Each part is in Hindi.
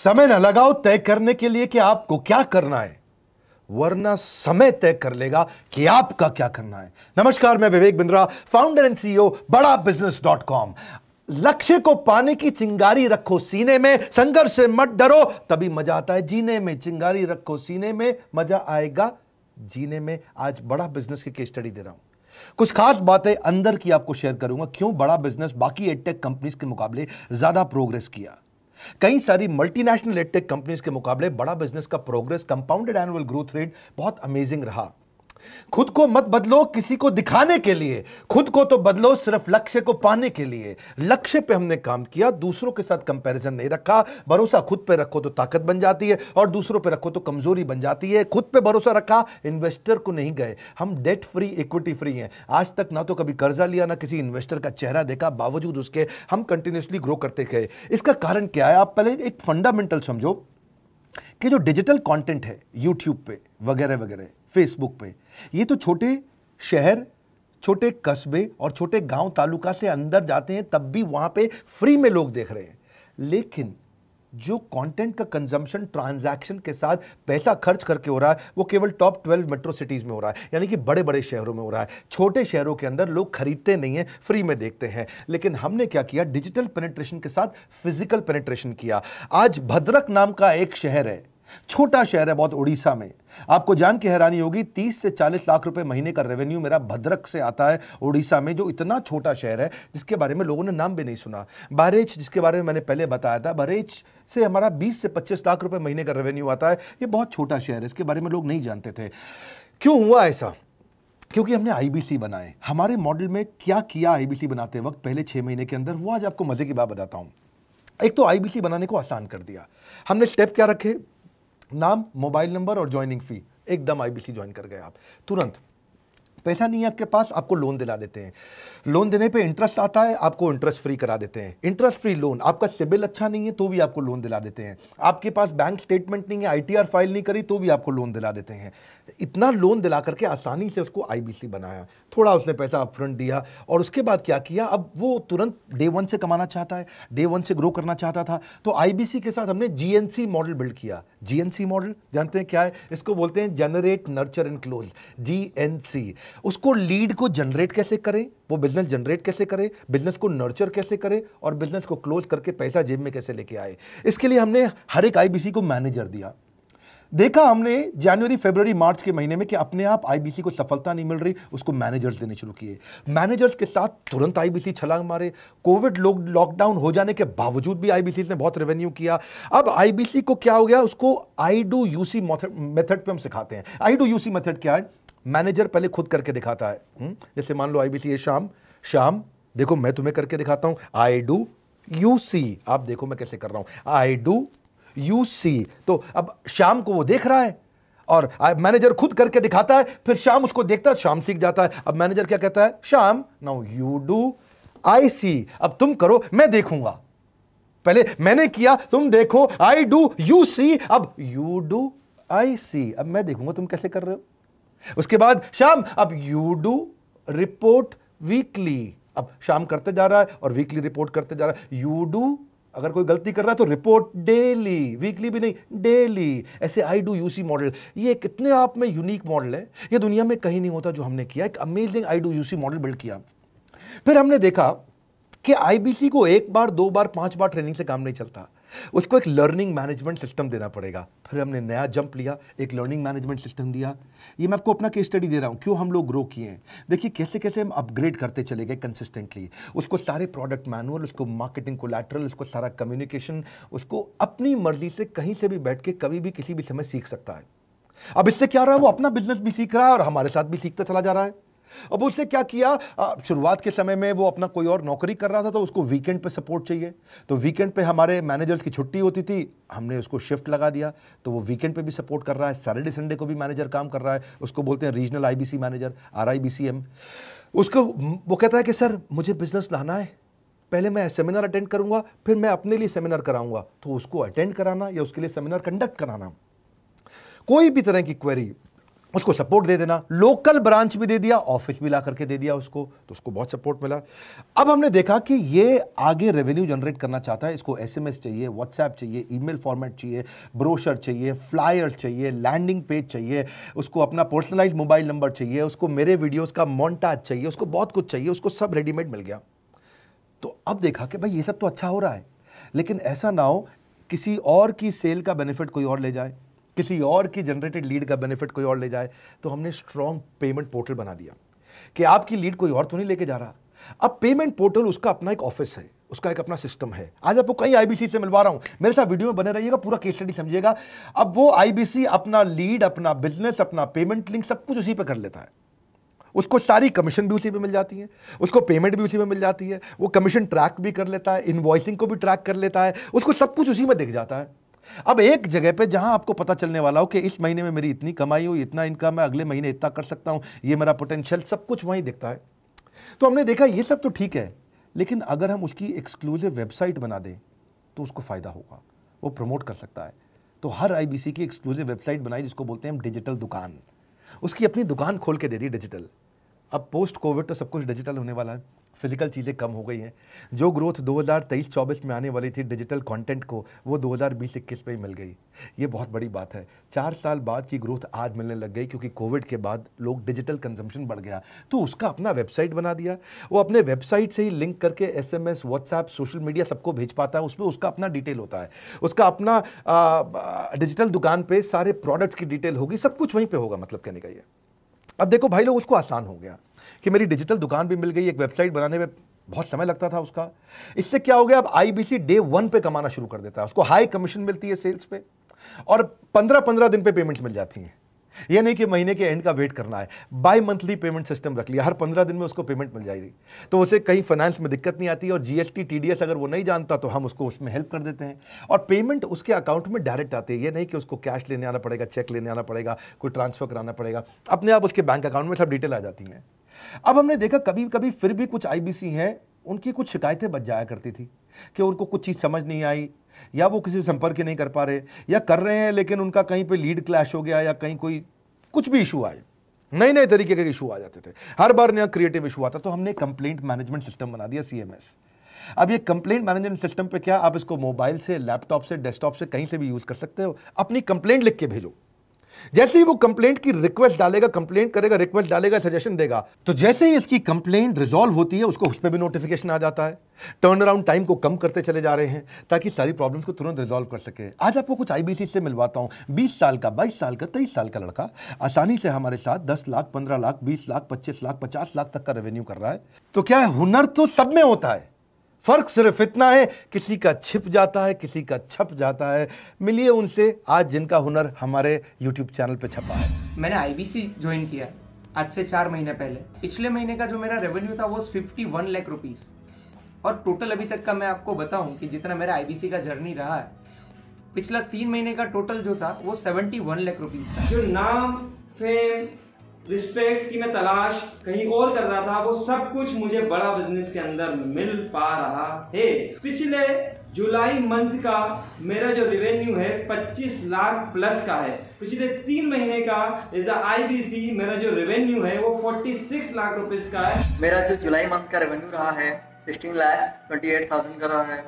समय न लगाओ तय करने के लिए कि आपको क्या करना है, वरना समय तय कर लेगा कि आपका क्या करना है। नमस्कार, मैं Vivek Bindra, founder and CEO बड़ाबिजनेस.com। लक्ष्य को पाने की चिंगारी रखो सीने में, संघर्ष से मत डरो, तभी मजा आता है जीने में। चिंगारी रखो सीने में, मजा आएगा जीने में। आज बड़ा बिजनेस की केस स्टडी दे रहा हूं, कुछ खास बातें अंदर की आपको शेयर करूंगा, क्यों बड़ा बिजनेस बाकी एडटेक कंपनीज के मुकाबले ज्यादा प्रोग्रेस किया। कई सारी मल्टीनेशनल एडटेक कंपनीज के मुकाबले बड़ा बिजनेस का progress, compounded annual growth rate बहुत अमेजिंग रहा। खुद को मत बदलो किसी को दिखाने के लिए, खुद को तो बदलो सिर्फ लक्ष्य को पाने के लिए। लक्ष्य पे हमने काम किया, दूसरों के साथ कंपैरिजन नहीं रखा। भरोसा खुद पे रखो तो ताकत बन जाती है, और दूसरों पे रखो तो कमजोरी बन जाती है। खुद पे भरोसा रखा, इन्वेस्टर को नहीं गए। हम डेट फ्री, इक्विटी फ्री हैं। आज तक ना तो कभी कर्जा लिया, ना किसी इन्वेस्टर का चेहरा देखा, बावजूद उसके हम कंटिन्यूसली ग्रो करते गए। इसका कारण क्या है? आप पहले एक फंडामेंटल समझो कि जो डिजिटल कंटेंट है यूट्यूब पे वगैरह वगैरह, फेसबुक पे, ये तो छोटे शहर, छोटे कस्बे और छोटे गांव तालुका से अंदर जाते हैं, तब भी वहां पे फ्री में लोग देख रहे हैं। लेकिन जो कंटेंट का कंजम्पशन ट्रांजैक्शन के साथ पैसा खर्च करके हो रहा है, वो केवल टॉप 12 मेट्रो सिटीज में हो रहा है, यानी कि बड़े बड़े शहरों में हो रहा है। छोटे शहरों के अंदर लोग खरीदते नहीं हैं, फ्री में देखते हैं। लेकिन हमने क्या किया? डिजिटल पेनिट्रेशन के साथ फिजिकल पेनिट्रेशन किया। आज भद्रक नाम का एक शहर है, छोटा शहर है बहुत, उड़ीसा में। आपको जान के हैरानी होगी, 30 से 40 लाख रुपए महीने का रेवेन्यू मेरा भद्रक से आता है, उड़ीसा में, जो इतना छोटा शहर है जिसके बारे में लोगों ने नाम भी नहीं सुना। बहरेच, जिसके बारे में मैंने पहले बताया था, बहरेच से हमारा 20 से 25 लाख रुपए महीने का रेवेन्यू आता है। ये बहुत छोटा शहर है, इसके बारे में लोग नहीं जानते थे। क्यों हुआ ऐसा? क्योंकि हमने आईबीसी बनाए। हमारे मॉडल में क्या किया आईबीसी बनाते वक्त, पहले 6 महीने के अंदर, वो आज आपको मजे की बात बताता हूं। एक तो आईबीसी बनाने को आसान कर दिया हमने। स्टेप क्या रखे? नाम, मोबाइल नंबर और ज्वाइनिंग फी। एकदम आईबीसी ज्वाइन कर गए आप तुरंत। पैसा नहीं है आपके पास, आपको लोन दिला देते हैं। लोन देने पे इंटरेस्ट आता है, आपको इंटरेस्ट फ्री करा देते हैं। Interest free loan. आपका सिबिल अच्छा नहीं है तो भी आपको लोन दिला देते हैं। आपके पास बैंक स्टेटमेंट नहीं है, आईटीआर फाइल नहीं करी, तो भी आपको लोन दिला देते हैं। इतना लोन दिला करके आसानी से उसको आईबीसी बनाया। थोड़ा उसने पैसा अपफ्रंट दिया, और उसके बाद क्या किया? अब वो तुरंत डे 1 से कमाना चाहता है, डे 1 से ग्रो करना चाहता था, तो आईबीसी के साथ हमने जीएनसी मॉडल बिल्ड किया। जीएनसी मॉडल जानते हैं क्या है? इसको बोलते हैं generate, nurture and close, GNC. उसको लीड को जनरेट कैसे करें, वो बिजनेस जनरेट कैसे करे, बिजनेस को नर्चर कैसे करे, और बिजनेस को क्लोज करके पैसा जेब में कैसे लेके आए। इसके लिए हमने हर एक आईबीसी को मैनेजर दिया। देखा हमने जनवरी, फरवरी, मार्च के महीने में कि अपने आप आईबीसी को सफलता नहीं मिल रही, उसको मैनेजर्स देने शुरू किए। मैनेजर्स के साथ तुरंत आईबीसी छलांग मारे। कोविड लॉकडाउन हो जाने के बावजूद भी आईबीसी ने बहुत रेवेन्यू किया। अब आईबीसी को क्या हो गया? उसको आई डू यूसी मेथड पे हम सिखाते हैं। आई डू यूसी मेथड क्या है? मैनेजर पहले खुद करके दिखाता है। जैसे मान लो आईबीसी है शाम, देखो मैं तुम्हें करके दिखाता हूं, आई डू यूसी। आप देखो मैं कैसे कर रहा हूं, आई डू यूसी। तो अब शाम को वो देख रहा है, और मैनेजर खुद करके दिखाता है, फिर शाम उसको देखता है, शाम सीख जाता है। अब मैनेजर क्या कहता है? शाम, नाउ यू डू आई सी। अब तुम करो, मैं देखूंगा। पहले मैंने किया, तुम देखो, आई डू यू सी, अब यू डू आई सी। अब मैं देखूंगा तुम कैसे कर रहे हो। उसके बाद शाम, अब यू डू रिपोर्ट वीकली। अब शाम करते जा रहा है और वीकली रिपोर्ट करते जा रहा है। यू डू, अगर कोई गलती कर रहा है तो रिपोर्ट डेली, वीकली भी नहीं, डेली। ऐसे आई डू यूसी मॉडल, ये कितने आप में यूनिक मॉडल है, ये दुनिया में कहीं नहीं होता जो हमने किया। एक amazing I do UC model build किया। फिर हमने देखा कि आईबीसी को 1 बार, 2 बार, 5 बार ट्रेनिंग से काम नहीं चलता, उसको एक लर्निंग मैनेजमेंट सिस्टम देना पड़ेगा। फिर हमने नया जंप लिया, एक लर्निंग मैनेजमेंट सिस्टम दिया। ये मैं आपको अपना केस स्टडी दे रहा हूं, क्यों हम लोग ग्रो किए हैं। देखिए कैसे कैसे हम अपग्रेड करते चले गए कंसिस्टेंटली। उसको सारे प्रोडक्ट मैनुअल, उसको मार्केटिंग कोलैटरल, उसको सारा कम्युनिकेशन, उसको अपनी मर्जी से कहीं से भी बैठ के कभी भी किसी भी समय सीख सकता है। अब इससे क्या रहा है? वो अपना बिजनेस भी सीख रहा है और हमारे साथ भी सीखता चला जा रहा है। अब उससे क्या किया? शुरुआत के समय में वो अपना कोई और नौकरी कर रहा था, तो उसको वीकेंड पे सपोर्ट चाहिए। तो वीकेंड पे हमारे मैनेजर्स की छुट्टी होती थी, हमने उसको शिफ्ट लगा दिया, तो वो वीकेंड पे भी सपोर्ट कर रहा है। सैटरडे संडे को भी मैनेजर काम कर रहा है, उसको बोलते हैं रीजनल आईबीसी मैनेजर, RIBCM। उसको वो कहता है कि सर मुझे बिजनेस लाना है, पहले मैं सेमिनार अटेंड करूंगा, फिर मैं अपने लिए सेमिनार कराऊंगा। तो उसको अटेंड कराना या उसके लिए सेमिनार कंडक्ट कराना, कोई भी तरह की क्वेरी, उसको सपोर्ट दे देना, लोकल ब्रांच भी दे दिया, ऑफिस भी ला करके दे दिया उसको, तो उसको बहुत सपोर्ट मिला। अब हमने देखा कि ये आगे रेवेन्यू जनरेट करना चाहता है, इसको एसएमएस चाहिए, व्हाट्सएप चाहिए, ईमेल फॉर्मेट चाहिए, ब्रोशर चाहिए, फ्लायर चाहिए, लैंडिंग पेज चाहिए, उसको अपना पर्सनलाइज्ड मोबाइल नंबर चाहिए, उसको मेरे वीडियोस का मोन्टाज चाहिए, उसको बहुत कुछ चाहिए, उसको सब रेडीमेड मिल गया। तो अब देखा कि भाई ये सब तो अच्छा हो रहा है, लेकिन ऐसा ना हो किसी और की सेल का बेनिफिट कोई और ले जाए, किसी और की जनरेटेड लीड का बेनिफिट कोई और ले जाए। तो हमने स्ट्रॉन्ग पेमेंट पोर्टल बना दिया कि आपकी लीड कोई और तो नहीं लेके जा रहा। अब पेमेंट पोर्टल उसका अपना एक ऑफिस है, उसका एक अपना सिस्टम है। आज आपको कई आईबीसी से मिलवा रहा हूं, मेरे साथ वीडियो में बने रहिएगा, पूरा केस स्टडी समझिएगा। अब वो आईबीसी अपना लीड, अपना बिजनेस, अपना पेमेंट लिंक सब कुछ उसी पे कर लेता है। उसको सारी कमीशन भी उसी पे मिल जाती है, उसको पेमेंट भी उसी में मिल जाती है, वो कमीशन ट्रैक भी कर लेता है, इनवॉइसिंग को भी ट्रैक कर लेता है, उसको सब कुछ उसी में दिख जाता है। अब एक जगह पे जहां आपको पता चलने वाला हो कि इस महीने में मेरी इतनी कमाई हुई, इतना इनकम है, अगले महीने इतना कर सकता हूं, ये मेरा पोटेंशियल, सब कुछ वहीं दिखता है। तो हमने देखा ये सब तो ठीक है, लेकिन अगर हम उसकी एक्सक्लूसिव वेबसाइट बना दें तो उसको फायदा होगा, वो प्रमोट कर सकता है। तो हर आईबीसी की एक्सक्लूसिव वेबसाइट बनाई जिसको बोलते हैं हम डिजिटल दुकान, उसकी अपनी दुकान खोल के दे दी डिजिटल। अब पोस्ट कोविड तो सब कुछ डिजिटल होने वाला है, फिजिकल चीज़ें कम हो गई हैं। जो ग्रोथ 2023-24 में आने वाली थी डिजिटल कंटेंट को, वो 2020-21 में ही मिल गई। ये बहुत बड़ी बात है। 4 साल बाद की ग्रोथ आज मिलने लग गई, क्योंकि कोविड के बाद लोग डिजिटल कंजम्पशन बढ़ गया। तो उसका अपना वेबसाइट बना दिया, वो अपने वेबसाइट से ही लिंक करके एसएमएस, व्हाट्सएप, सोशल मीडिया सबको भेज पाता है। उसमें उसका अपना डिटेल होता है, उसका अपना डिजिटल दुकान पे सारे प्रोडक्ट्स की डिटेल होगी, सब कुछ वहीं पर होगा। मतलब कहने का ये, अब देखो भाई लोग, उसको आसान हो गया कि मेरी डिजिटल दुकान भी मिल गई। एक वेबसाइट बनाने में बहुत समय लगता था उसका, इससे क्या हो गया, अब आईबीसी डे 1 पे कमाना शुरू कर देता है। उसको हाई कमीशन मिलती है सेल्स पे, और 15-15 दिन पे पेमेंट्स मिल जाती हैं। ये नहीं कि महीने के एंड का वेट करना है, बाई मंथली पेमेंट सिस्टम रख लिया, हर 15 दिन में उसको पेमेंट मिल जाएगी। तो उसे कहीं फाइनेंस में दिक्कत नहीं आती, और जीएसटी, टीडीएस अगर वो नहीं जानता तो हम उसको उसमें हेल्प कर देते हैं, और पेमेंट उसके अकाउंट में डायरेक्ट आती है। ये नहीं कि उसको कैश लेने आना पड़ेगा, चेक लेने आना पड़ेगा, कोई ट्रांसफर कराना पड़ेगा, अपने आप उसके बैंक अकाउंट में सब डिटेल आ जाती हैं। अब हमने देखा कभी कभी फिर भी कुछ आईबीसी हैं, उनकी कुछ शिकायतें बच जाया करती थी कि उनको कुछ चीज़ समझ नहीं आई, या वो किसी से संपर्क ही नहीं कर पा रहे, या कर रहे हैं लेकिन उनका कहीं पे लीड क्लैश हो गया, या कहीं कोई कुछ भी इशू आए, नए नए तरीके के इशू आ जाते थे, हर बार नया क्रिएटिव इशू आता। तो हमने कंप्लेंट मैनेजमेंट सिस्टम बना दिया, सीएमएस। अब ये कंप्लेंट मैनेजमेंट सिस्टम पे क्या, आप इसको मोबाइल से, लैपटॉप से, डेस्कटॉप से, कहीं से भी यूज कर सकते हो। अपनी कंप्लेंट लिख के भेजो, जैसे ही वो कंप्लेंट की रिक्वेस्ट डालेगा, कंप्लेंट करेगा, रिक्वेस्ट डालेगा, सजेशन देगा, तो जैसे ही इसकी कंप्लेंट रिजॉल्व होती है उसको उस पर भी नोटिफिकेशन आ जाता है। टर्न अराउंड टाइम को कम करते चले जा रहे हैं ताकि सारी प्रॉब्लम्स को तुरंत रिजॉल्व कर सके। आज आपको कुछ आईबीसी से मिलवाता हूं, 20 साल का, 22 साल का, 23 साल का लड़का आसानी से हमारे साथ 10 लाख, 15 लाख, 20 लाख, 25 लाख, 50 लाख तक का रेवेन्यू कर रहा है। तो क्या है, हुनर तो सब में होता है, फर्क सिर्फ इतना है किसी का छिप जाता है, किसी का छप जाता है। मिलिए उनसे आज जिनका हुनर हमारे YouTube चैनल पे छपा है। मैंने आईबीसी ज्वाइन किया आज से 4 महीने पहले। पिछले महीने का जो मेरा रेवेन्यू था वो 51 लाख रुपीस, और टोटल अभी तक का मैं आपको बताऊं कि जितना मेरा आईबीसी का जर्नी रहा है, पिछला 3 महीने का टोटल जो था वो 71 लाख रुपीस था। जो नाम, फेम, रिस्पेक्ट की मैं तलाश कहीं और कर रहा था, वो सब कुछ मुझे बड़ा बिजनेस के अंदर मिल पा रहा है। पिछले जुलाई मंथ का मेरा जो रेवेन्यू है 25 लाख प्लस का है। पिछले 3 महीने का एज अ आईबीसी मेरा जो रेवेन्यू है वो 46 लाख रुपीस का है। मेरा जो जुलाई मंथ का रेवेन्यू रहा है 16 लाख 28,000 का रहा है,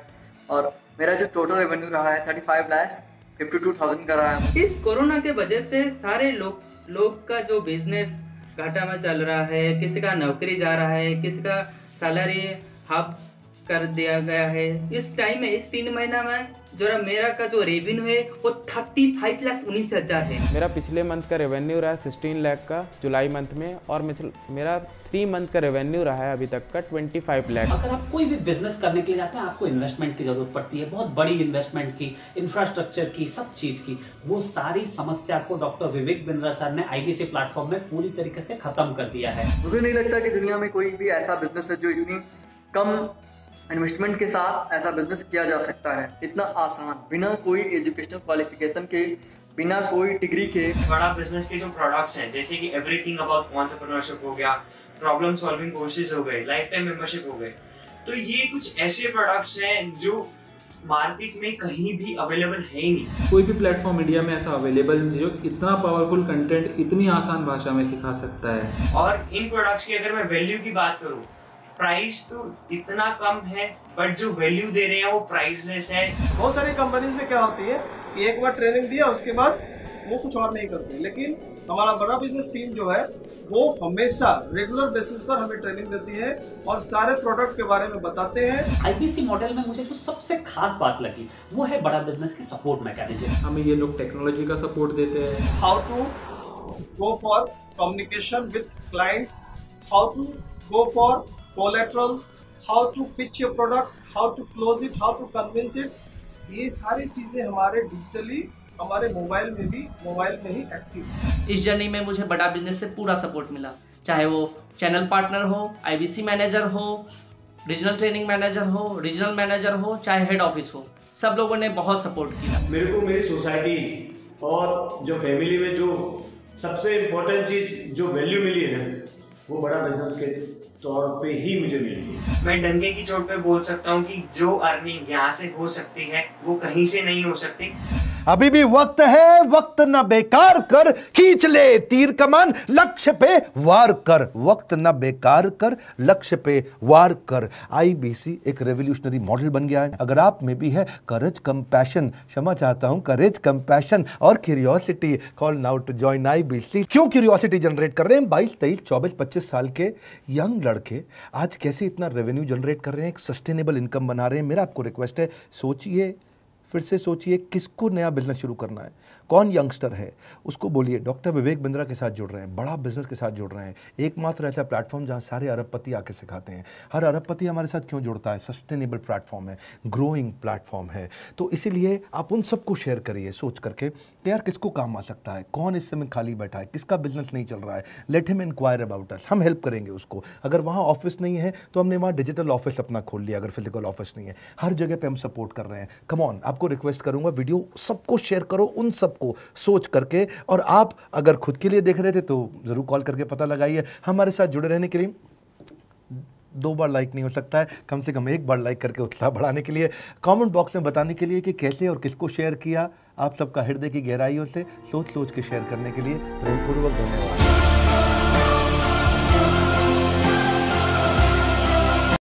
और मेरा जो टोटल रेवेन्यू रहा है 35 लाख 52,000 का रहा है। इस कोरोना के वजह से सारे लोग का जो बिजनेस घाटा में चल रहा है, किसी का नौकरी जा रहा है, किसी का सैलरी हाफ कर दिया गया है। इस टाइम में, इस 3 महीना में जो मेरा का जो रेवेन्यू है वो 35,19,000 है। मेरा पिछले मंथ का रेवेन्यू रहा है 16 लाख का जुलाई मंथ में, और मेरा 3 मंथ का रेवेन्यू रहा है अभी तक का 25 लाख। अगर आप कोई भी बिजनेस करने के लिए जाते हैं, आपको इन्वेस्टमेंट की जरूरत पड़ती है, बहुत बड़ी इन्वेस्टमेंट की, इंफ्रास्ट्रक्चर की, सब चीज की। वो सारी समस्या को डॉक्टर विवेक बिंद्रा सर ने आईबीसी प्लेटफॉर्म में पूरी तरीके से खत्म कर दिया है। मुझे नहीं लगता कि दुनिया में कोई भी ऐसा बिजनेस है जो इतनी कम इन्वेस्टमेंट के साथ ऐसा बिजनेस किया जा सकता है, इतना आसान, बिना कोई एजुकेशनल क्वालिफिकेशन के, बिना कोई डिग्री के। बड़ा बिजनेस के जो प्रोडक्ट्स हैं, जैसे कि एवरीथिंग अबाउट एंटरप्रेन्योरशिप हो गया, प्रॉब्लम सॉल्विंग कोर्सेज हो गए, लाइफ टाइम मेंबरशिप हो गए, तो ये कुछ ऐसे प्रोडक्ट्स हैं जो मार्केट में कहीं भी अवेलेबल है ही नहीं। कोई भी प्लेटफॉर्म इंडिया में ऐसा अवेलेबल नहीं जो इतना पावरफुल कंटेंट इतनी आसान भाषा में सिखा सकता है। और इन प्रोडक्ट्स की अगर मैं वैल्यू की बात करूं, प्राइस तो इतना कम है बट जो वैल्यू दे रहे हैं वो प्राइसलेस है। बहुत सारी कंपनीज में क्या होती है कि एक बार ट्रेनिंग दिया उसके बाद वो कुछ और नहीं करते, लेकिन हमारा बड़ा बिजनेस टीम जो है वो हमेशा रेगुलर बेसिस पर हमें ट्रेनिंग देती है और सारे प्रोडक्ट के बारे में बताते हैं। आईबीसी मॉडल में मुझे जो सबसे खास बात लगी वो है बड़ा बिजनेस की सपोर्ट मैकेनिज्म। हमें ये लोग टेक्नोलॉजी का सपोर्ट देते हैं। How to go for communication with clients, how to go for collaterals, how to pitch your product, how to close it, how to convince it, ये सारी चीजें हमारे डिजिटली हमारे मोबाइल में ही एक्टिव है। इस जर्नी में मुझे बड़ा बिजनेस से पूरा सपोर्ट मिला, चाहे वो चैनल पार्टनर हो, आईबीसी मैनेजर हो, रीजनल ट्रेनिंग मैनेजर हो, रीजनल मैनेजर हो, चाहे हेड ऑफिस हो, सब लोगों ने बहुत सपोर्ट किया। मेरे को मेरी सोसाइटी और जो फैमिली में जो सबसे इम्पोर्टेंट चीज़ जो वैल्यू मिली है वो बड़ा बिजनेस के तौर पे ही मुझे मिली। मैं डंके की चोट पे बोल सकता हूँ कि जो अर्निंग यहाँ से हो सकती है वो कहीं से नहीं हो सकती। अभी भी वक्त है, वक्त न बेकार कर, खींच ले तीर कमान, लक्ष्य पे वार कर, वक्त न बेकार कर, लक्ष्य पे वार कर। आईबीसी एक रेवोल्यूशनरी मॉडल बन गया है। अगर आप में भी है करेज, कंपैशन, क्षमा चाहता हूं, करेज, कंपैशन और curiosity, call now to join IBC. क्यों क्यूरियोसिटी जनरेट कर रहे हैं? 22, 23, 24, 25 साल के यंग लड़के आज कैसे इतना रेवेन्यू जनरेट कर रहे हैं, एक सस्टेनेबल इनकम बना रहे हैं। मेरा आपको रिक्वेस्ट है, सोचिए, फिर से सोचिए, किसको नया बिजनेस शुरू करना है, कौन यंगस्टर है, उसको बोलिए डॉक्टर विवेक बिंद्रा के साथ जुड़ रहे हैं, बड़ा बिजनेस के साथ जुड़ रहे हैं। एकमात्र ऐसा प्लेटफॉर्म जहां सारे अरबपति आके सिखाते हैं। हर अरबपति हमारे साथ क्यों जुड़ता है? सस्टेनेबल प्लेटफॉर्म है, ग्रोइंग प्लेटफॉर्म है। तो इसीलिए आप उन सबको शेयर करिए सोच करके कि यार किसको काम आ सकता है, कौन इस समय खाली बैठा है, किसका बिजनेस नहीं चल रहा है, let him enquire about us, हम हेल्प करेंगे उसको। अगर वहाँ ऑफिस नहीं है तो हमने वहाँ डिजिटल ऑफिस अपना खोल लिया, अगर फिजिकल ऑफिस नहीं है, हर जगह पे हम सपोर्ट कर रहे हैं। कम ऑन, आपको रिक्वेस्ट करूंगा वीडियो सबको शेयर करो, उन सबको सोच करके। और आप अगर खुद के लिए देख रहे थे तो जरूर कॉल करके पता लगाइए। हमारे साथ जुड़े रहने के लिए 2 बार लाइक नहीं हो सकता है, कम से कम 1 बार लाइक करके उत्साह बढ़ाने के लिए, कमेंट बॉक्स में बताने के लिए कि कैसे और किसको शेयर किया। आप सबका हृदय की गहराइयों से सोच सोच के शेयर करने के लिए प्रेमपूर्वक धन्यवाद।